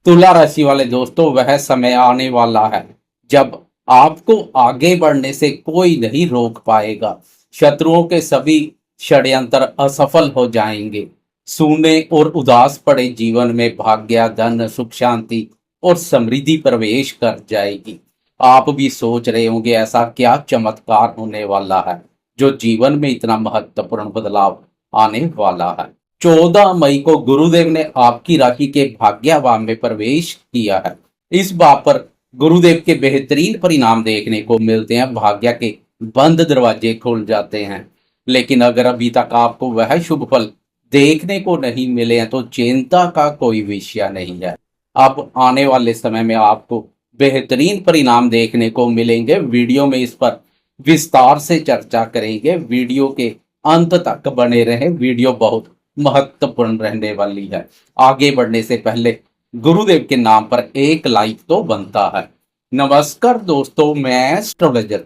तुला राशि वाले दोस्तों, वह समय आने वाला है जब आपको आगे बढ़ने से कोई नहीं रोक पाएगा। शत्रुओं के सभी षड्यंत्र असफल हो जाएंगे। सूने और उदास पड़े जीवन में भाग्य, धन, सुख, शांति और समृद्धि प्रवेश कर जाएगी। आप भी सोच रहे होंगे ऐसा क्या चमत्कार होने वाला है जो जीवन में इतना महत्वपूर्ण बदलाव आने वाला है। 14 मई को गुरुदेव ने आपकी राशि के भाग्यभाव में प्रवेश किया है। इस बात पर गुरुदेव के बेहतरीन परिणाम देखने को मिलते हैं। भाग्य के बंद दरवाजे खुल जाते हैं। लेकिन अगर अभी तक आपको वह शुभ फल देखने को नहीं मिले हैं तो चिंता का कोई विषय नहीं है। अब आने वाले समय में आपको बेहतरीन परिणाम देखने को मिलेंगे। वीडियो में इस पर विस्तार से चर्चा करेंगे। वीडियो के अंत तक बने रहें। वीडियो बहुत महत्वपूर्ण रहने वाली है। आगे बढ़ने से पहले गुरुदेव के नाम पर एक लाइक तो बनता है। नमस्कार दोस्तों, मैं एस्ट्रोलॉजर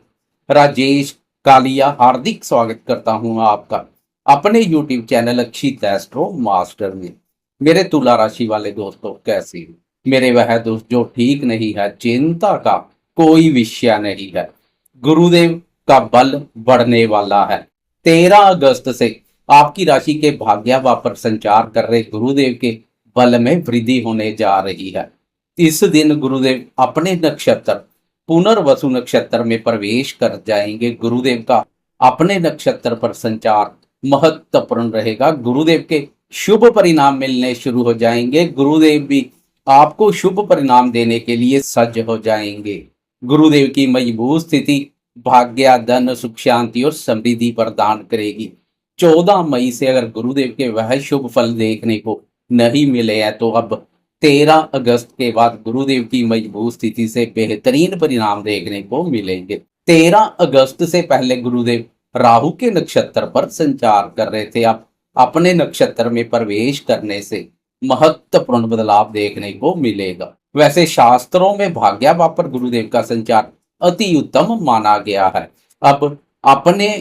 राजेश कालिया हार्दिक स्वागत करता हूं आपका अपने यूट्यूब चैनल अक्षित एस्ट्रो मास्टर में। मेरे तुला राशि वाले दोस्तों, कैसे हैं? मेरे वह दोस्त जो ठीक नहीं है, चिंता का कोई विषय नहीं है। गुरुदेव का बल बढ़ने वाला है। 13 अगस्त से आपकी राशि के भाग्यभाव पर संचार कर रहे गुरुदेव के बल में वृद्धि होने जा रही है। इस दिन गुरुदेव अपने नक्षत्र पुनर्वसु नक्षत्र में प्रवेश कर जाएंगे। गुरुदेव का अपने नक्षत्र पर संचार महत्वपूर्ण रहेगा। गुरुदेव के शुभ परिणाम मिलने शुरू हो जाएंगे। गुरुदेव भी आपको शुभ परिणाम देने के लिए सज्ज हो जाएंगे। गुरुदेव की मजबूत स्थिति भाग्य, धन, सुख, शांति और समृद्धि प्रदान करेगी। 14 मई से अगर गुरुदेव के वह शुभ फल देखने को नहीं मिले हैं तो अब 13 अगस्त के बाद गुरुदेव की मजबूत स्थिति से बेहतरीन परिणाम देखने को मिलेंगे। 13 अगस्त से पहले गुरुदेव राहु के नक्षत्र पर संचार कर रहे थे। अब अपने नक्षत्र में प्रवेश करने से महत्वपूर्ण बदलाव देखने को मिलेगा। वैसे शास्त्रों में भाग्यभाव पर गुरुदेव का संचार अति उत्तम माना गया है। अब अपने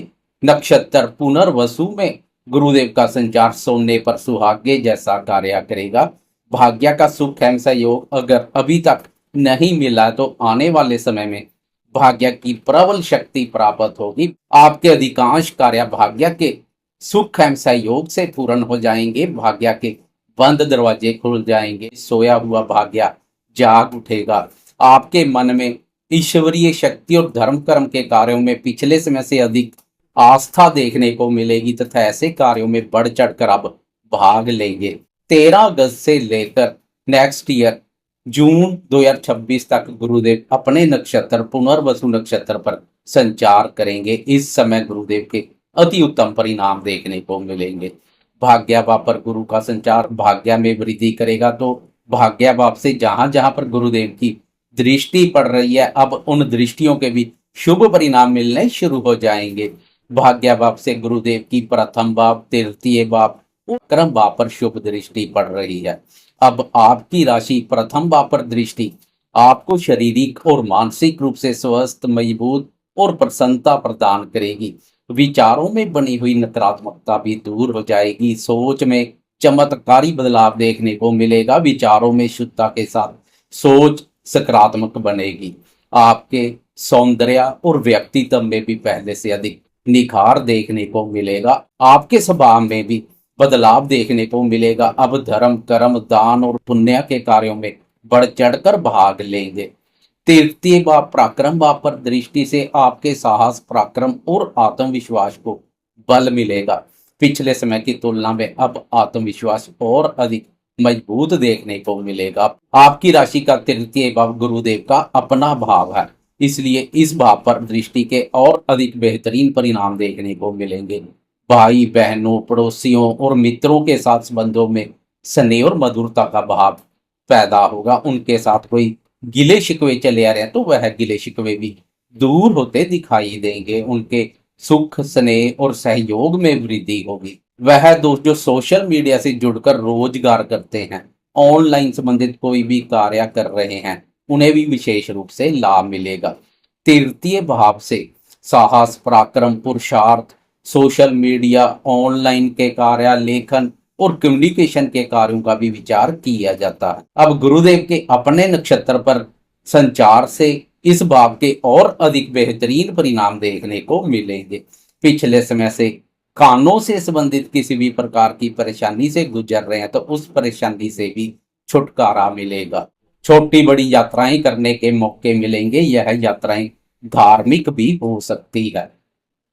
नक्षत्र पुनर्वसु में गुरुदेव का संचार सोने पर सुहागे जैसा कार्य करेगा। भाग्य का सुख एवं सहयोग अगर अभी तक नहीं मिला तो आने वाले समय में भाग्य की प्रबल शक्ति प्राप्त होगी। आपके अधिकांश कार्य भाग्य के सुख एवं सहयोग से पूर्ण हो जाएंगे। भाग्य के बंद दरवाजे खुल जाएंगे। सोया हुआ भाग्य जाग उठेगा। आपके मन में ईश्वरीय शक्ति और धर्म कर्म के कार्यों में पिछले समय से अधिक आस्था देखने को मिलेगी तथा ऐसे कार्यों में बढ़ चढ़कर अब भाग लेंगे। 13 अगस्त से लेकर नेक्स्ट ईयर जून 2026 तक गुरुदेव अपने नक्षत्र पुनर्वसु नक्षत्र पर संचार करेंगे। इस समय गुरुदेव के अति उत्तम परिणाम देखने को मिलेंगे। भाग्यभाव पर गुरु का संचार भाग्य में वृद्धि करेगा तो भाग्यभाव से जहां जहां पर गुरुदेव की दृष्टि पड़ रही है अब उन दृष्टियों के भी शुभ परिणाम मिलने शुरू हो जाएंगे। भाग्यभाव से गुरुदेव की प्रथम भाव, तृतीय भाव और कर्म भाव पर शुभ दृष्टि पड़ रही है। अब आपकी राशि प्रथम भाव पर दृष्टि आपको शारीरिक और मानसिक रूप से स्वस्थ, मजबूत और प्रसन्नता प्रदान करेगी। विचारों में बनी हुई नकारात्मकता भी दूर हो जाएगी। सोच में चमत्कारी बदलाव देखने को मिलेगा। विचारों में शुद्धता के साथ सोच सकारात्मक बनेगी। आपके सौंदर्य और व्यक्तित्व में भी पहले से अधिक निखार देखने को मिलेगा। आपके स्वभाव में भी बदलाव देखने को मिलेगा। अब धर्म, कर्म, दान और पुण्य के कार्यों में बढ़ चढ़कर भाग लेंगे। तृतीय भाव पराक्रम भाव पर दृष्टि से आपके साहस, पराक्रम और आत्मविश्वास को बल मिलेगा। पिछले समय की तुलना में अब आत्मविश्वास और अधिक मजबूत देखने को मिलेगा। आपकी राशि का तृतीय भाव गुरुदेव का अपना भाव है, इसलिए इस भाव पर दृष्टि के और अधिक बेहतरीन परिणाम देखने को मिलेंगे। भाई बहनों, पड़ोसियों और मित्रों के साथ संबंधों में स्नेह और मधुरता का भाव पैदा होगा। उनके साथ कोई गिले शिकवे चले आ रहे हैं तो वह गिले शिकवे भी दूर होते दिखाई देंगे। उनके सुख, स्नेह और सहयोग में वृद्धि होगी। वह दोस्त जो सोशल मीडिया से जुड़कर रोजगार करते हैं, ऑनलाइन संबंधित कोई भी कार्य कर रहे हैं, उन्हें भी विशेष रूप से लाभ मिलेगा। तृतीय भाव से साहस, पराक्रम, पुरुषार्थ, सोशल मीडिया, ऑनलाइन के कार्य, लेखन और कम्युनिकेशन के कार्यों का भी विचार किया जाता है। अब गुरुदेव के अपने नक्षत्र पर संचार से इस भाव के और अधिक बेहतरीन परिणाम देखने को मिलेंगे। पिछले समय से कानों से संबंधित किसी भी प्रकार की परेशानी से गुजर रहे हैं तो उस परेशानी से भी छुटकारा मिलेगा। छोटी बड़ी यात्राएं करने के मौके मिलेंगे, यह यात्राएं धार्मिक भी हो सकती है।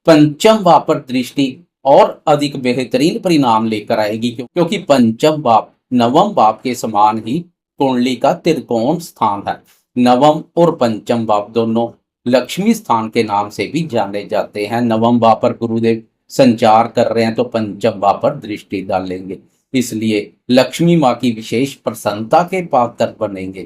पंचम भाव पर दृष्टि और अधिक बेहतरीन परिणाम लेकर आएगी, क्योंकि पंचम भाव नवम भाव के समान ही कुंडली का त्रिकोण स्थान है। नवम और पंचम भाव दोनों लक्ष्मी स्थान के नाम से भी जाने जाते हैं। नवम भाव पर गुरुदेव संचार कर रहे हैं तो पंचम भाव पर दृष्टि डालेंगे, इसलिए लक्ष्मी माँ की विशेष प्रसन्नता के पात्र बनेंगे।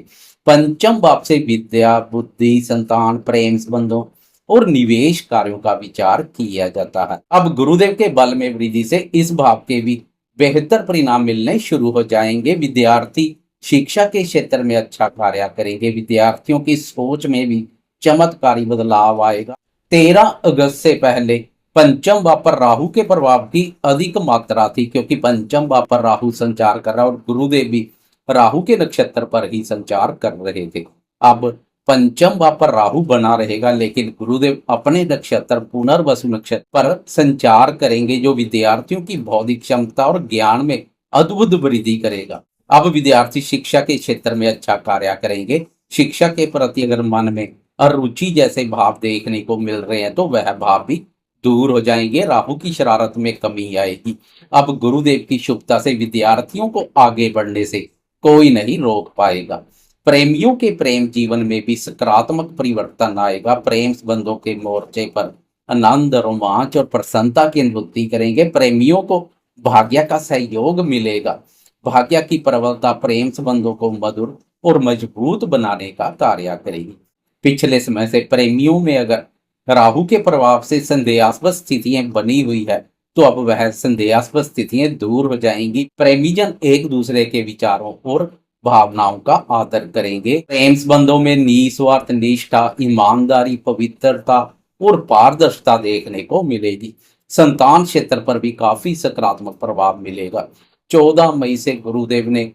पंचम भाव से विद्या, बुद्धि, संतान, प्रेम संबंधों और निवेश कार्यों का विचार किया जाता है। अब गुरुदेव के बल में वृद्धि से इस भाव के भी बेहतर परिणाम मिलने शुरू हो जाएंगे। विद्यार्थी शिक्षा के क्षेत्र में अच्छा कार्य करेंगे। विद्यार्थियों की सोच में भी चमत्कारी बदलाव आएगा। 13 अगस्त से पहले पंचम भाव पर राहु के प्रभाव की अधिक मात्रा थी, क्योंकि पंचम भाव पर राहु संचार कर रहा और गुरुदेव भी राहु के नक्षत्र पर ही संचार कर रहे थे। अब पंचम भाव पर राहु बना रहेगा, लेकिन गुरुदेव अपने नक्षत्र पुनर्वसु नक्षत्र पर संचार करेंगे, जो विद्यार्थियों की बौद्धिक क्षमता और ज्ञान में अद्भुत वृद्धि करेगा। अब विद्यार्थी शिक्षा के क्षेत्र में अच्छा कार्य करेंगे। शिक्षा के प्रति अगर मन में अरुचि जैसे भाव देखने को मिल रहे हैं तो वह भाव भी दूर हो जाएंगे। राहु की शरारत में कमी आएगी। अब गुरुदेव की शुभता से विद्यार्थियों को आगे बढ़ने से कोई नहीं रोक पाएगा। प्रेमियों के प्रेम जीवन में भी सकारात्मक परिवर्तन आएगा। प्रेम संबंधों के मोर्चे पर आनंद, रोमांच और प्रसन्नता की अनुभूति करेंगे। प्रेमियों को भाग्य का सहयोग मिलेगा। भाग्य की प्रबलता प्रेम संबंधों को मधुर और मजबूत बनाने का कार्य करेगी। पिछले समय से प्रेमियों में अगर राहु के प्रभाव से संदेहास्पद स्थितियां बनी हुई है तो अब वह संदेहास्पद स्थितियां दूर हो जाएंगी। प्रेमीजन एक दूसरे के विचारों और भावनाओं का आदर करेंगे। प्रेम संबंधों में निस्वार्थ निष्ठा, ईमानदारी, पवित्रता और पारदर्शिता देखने को मिलेगी। संतान क्षेत्र पर भी काफी सकारात्मक प्रभाव मिलेगा। 14 मई से गुरुदेव ने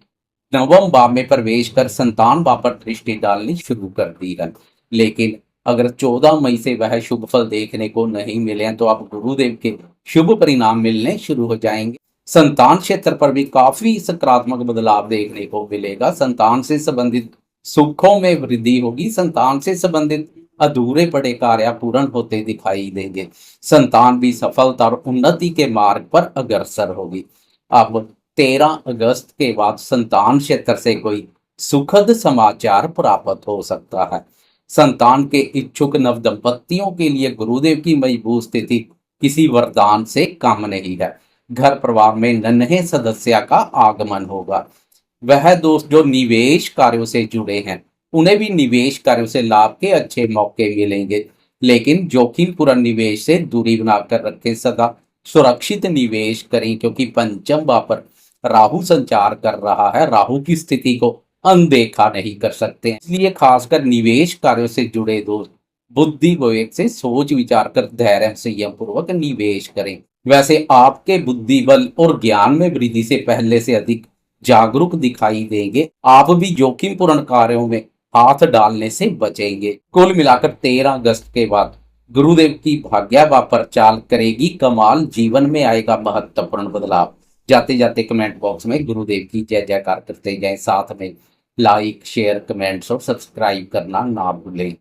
नवम भाव में प्रवेश कर संतान भाव पर दृष्टि डालनी शुरू कर दी है, लेकिन अगर 14 मई से वह शुभ फल देखने को नहीं मिले तो अब गुरुदेव के शुभ परिणाम मिलने शुरू हो जाएंगे। संतान क्षेत्र पर भी काफी सकारात्मक बदलाव देखने को मिलेगा। संतान से संबंधित सुखों में वृद्धि होगी। संतान से संबंधित अधूरे पड़े कार्य पूर्ण होते दिखाई देंगे। संतान भी सफलता और उन्नति के मार्ग पर अग्रसर होगी। अब 13 अगस्त के बाद संतान क्षेत्र से कोई सुखद समाचार प्राप्त हो सकता है। संतान के इच्छुक नव दंपतियों के लिए गुरुदेव की मजबूत स्थिति किसी वरदान से कम नहीं है। घर परिवार में नन्हे सदस्य का आगमन होगा। वह दोस्त जो निवेश कार्यों से जुड़े हैं उन्हें भी निवेश कार्यों से लाभ के अच्छे मौके मिलेंगे, लेकिन जोखिम पूर्ण निवेश से दूरी बनाकर रखें। सदा सुरक्षित निवेश करें, क्योंकि पंचम भाव पर राहु संचार कर रहा है। राहु की स्थिति को अनदेखा नहीं कर सकते, इसलिए खासकर निवेश कार्यों से जुड़े दोस्त बुद्धि विवेक से सोच विचार कर धैर्य संयम पूर्वक निवेश करें। वैसे आपके बुद्धि बल और ज्ञान में वृद्धि से पहले से अधिक जागरूक दिखाई देंगे। आप भी जोखिम पूर्ण कार्यों में हाथ डालने से बचेंगे। कुल मिलाकर 13 अगस्त के बाद गुरुदेव की भाग्य पर चाल करेगी कमाल। जीवन में आएगा महत्वपूर्ण बदलाव। जाते जाते कमेंट बॉक्स में गुरुदेव की जय जयकार करते जाएं। साथ में लाइक, शेयर, कमेंट्स और सब्सक्राइब करना ना भूलें।